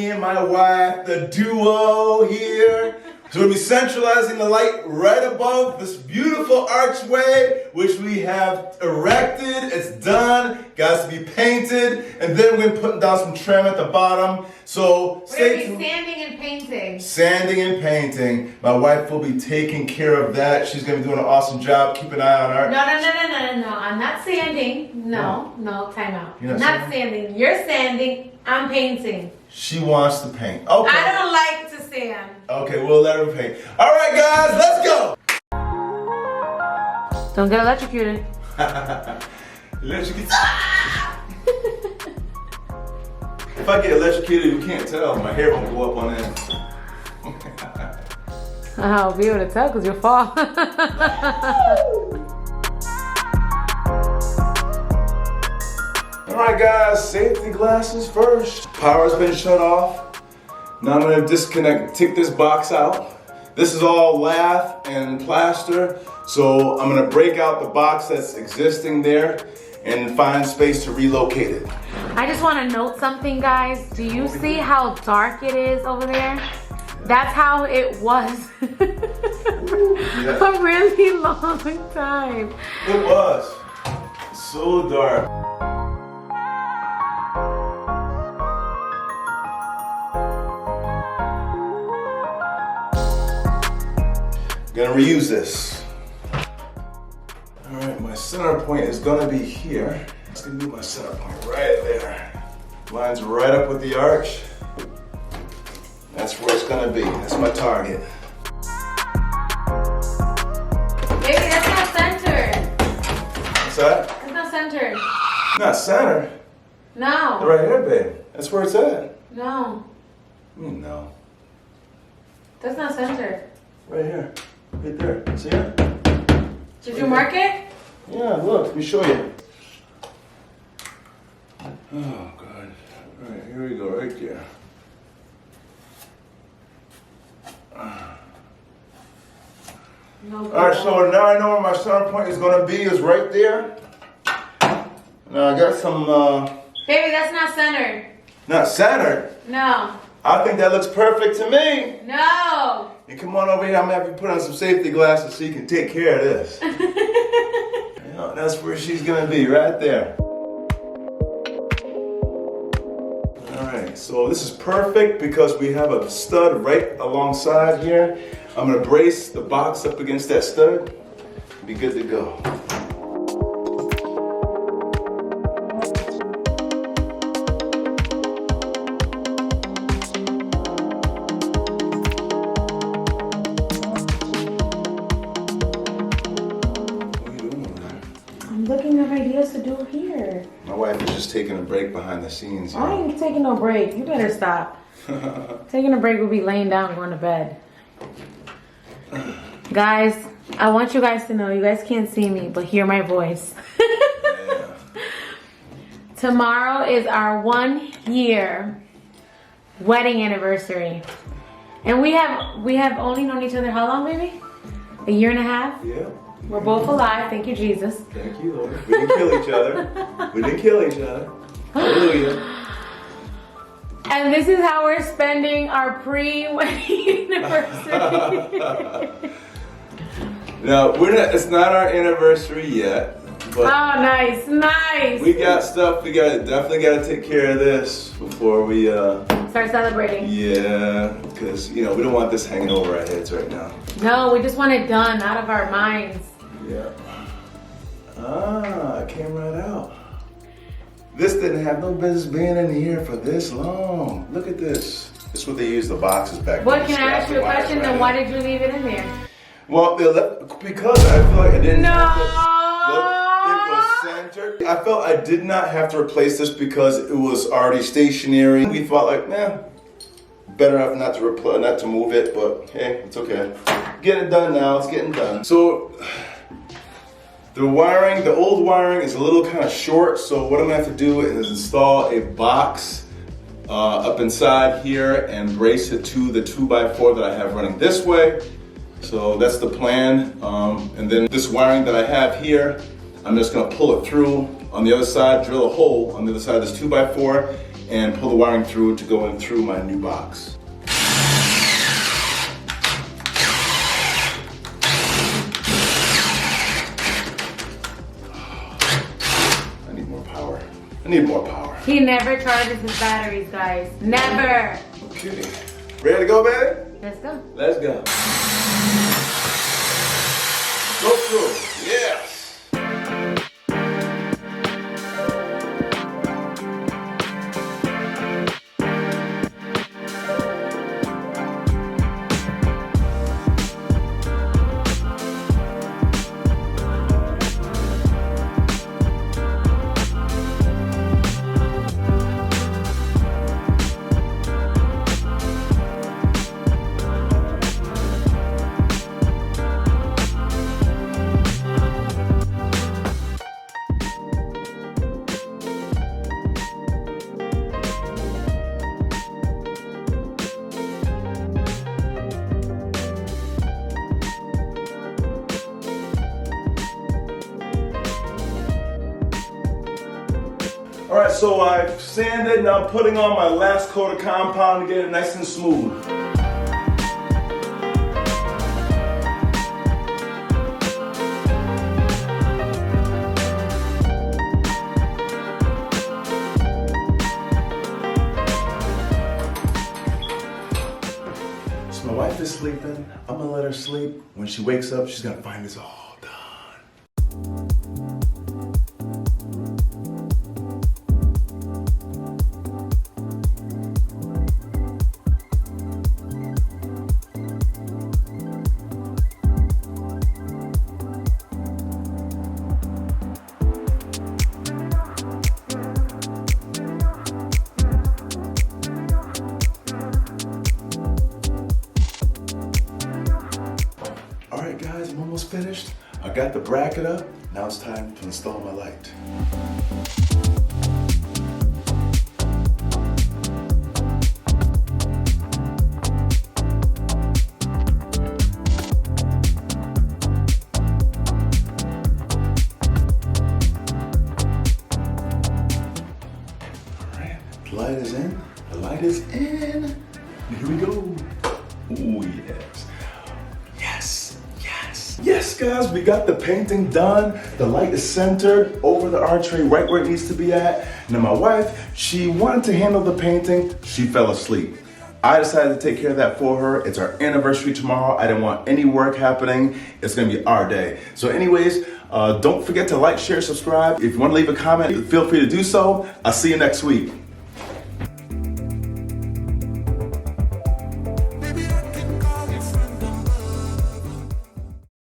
me and my wife, the duo here. So we'll be centralizing the light right above this beautiful archway, which we have erected. It's done, got to be painted, and then we're putting down some trim at the bottom. So stay tuned. Sanding and painting. Sanding and painting. My wife will be taking care of that. She's gonna be doing an awesome job. Keep an eye on her. No. I'm not sanding. No, time out. You're not sanding. You're sanding. I'm painting. She wants to paint. Okay. I don't like to sand. Okay, we'll let her paint. All right, guys, let's go. Don't get electrocuted. Electrocuted. If I get electrocuted, you can't tell. My hair won't go up on end. I'll be able to tell because you'll fall. All right, guys, safety glasses first. Power's been shut off. Now I'm gonna take this box out. This is all lath and plaster, so I'm gonna break out the box that's existing there and find space to relocate it. I just want to note something, guys. Do you see how dark it is over there? That's how it was a really long time. It was so dark. Gonna reuse this. All right, my center point is gonna be here. It's gonna be my center point right there. Lines right up with the arch. That's where it's gonna be. That's my target. Baby, that's not centered. What's that? It's not centered. Not center. No. Right here, babe. That's where it's at. No. No. That's not centered. Right here. Right there. See it? Did you mark it? Yeah, look. Let me show you. Oh, God. All right, here we go. Right there. No. All right, so now I know where my center point is going to be, is right there. Now I got some, Baby, that's not centered. not centered. No. I think that looks perfect to me. No. And come on over here, I'm going to have you put on some safety glasses so you can take care of this. Yeah, that's where she's going to be, right there. All right, so this is perfect because we have a stud right alongside here. I'm going to brace the box up against that stud. Be good to go. I'm looking at ideas to do here. My wife is just taking a break behind the scenes. I ain't taking no break. You better stop. Taking a break will be laying down going to bed. Guys, I want you guys to know, you guys can't see me, but hear my voice. Yeah. Tomorrow is our 1 year wedding anniversary. And we have only known each other how long, baby? A year and a half? Yeah. We're both alive, thank you, Jesus. Thank you, Lord. We didn't kill each other. We didn't kill each other. Hallelujah. And this is how we're spending our pre-wedding anniversary. No, it's not our anniversary yet. But oh, nice. we got stuff. Definitely got to take care of this before we start celebrating. Yeah, because we don't want this hanging over our heads right now. No, we just want it done out of our minds. Yeah. Ah, it came right out. This didn't have no business being in here for this long. Look at this. This is what they use the boxes back. What, can I ask you a question? Then why did you leave it in there? Well, because I feel like I didn't. No. It was centered. I felt I did not have to replace this because it was already stationary. We thought like, better off not to move it, but hey, it's okay. Getting it done now. It's getting done. So. The wiring, the old wiring is a little kind of short, so what I'm gonna have to do is install a box up inside here and brace it to the 2x4 that I have running this way. So that's the plan. And then this wiring that I have here, I'm just gonna pull it through on the other side, drill a hole on the other side of this 2x4, and pull the wiring through to go in through my new box. I need more power. I need more power. He never charges his batteries, guys. Never. Okay. Ready to go, baby? Let's go. Let's go. Go through. Yes. All right, so I've sanded and I'm putting on my last coat of compound to get it nice and smooth. So my wife is sleeping. I'm gonna let her sleep. When she wakes up, she's gonna find this all done. Alright guys, I'm almost finished. I got the bracket up. Now it's time to install my light. Alright, the light is in. The light is in. And here we go. Ooh, yes. Yes, yes. Yes, guys, we got the painting done. The light is centered over the archway, right where it needs to be at. Now my wife, she wanted to handle the painting. She fell asleep. I decided to take care of that for her. It's our anniversary tomorrow. I didn't want any work happening. It's gonna be our day. So anyways, don't forget to like, share, subscribe. If you wanna leave a comment, feel free to do so. I'll see you next week.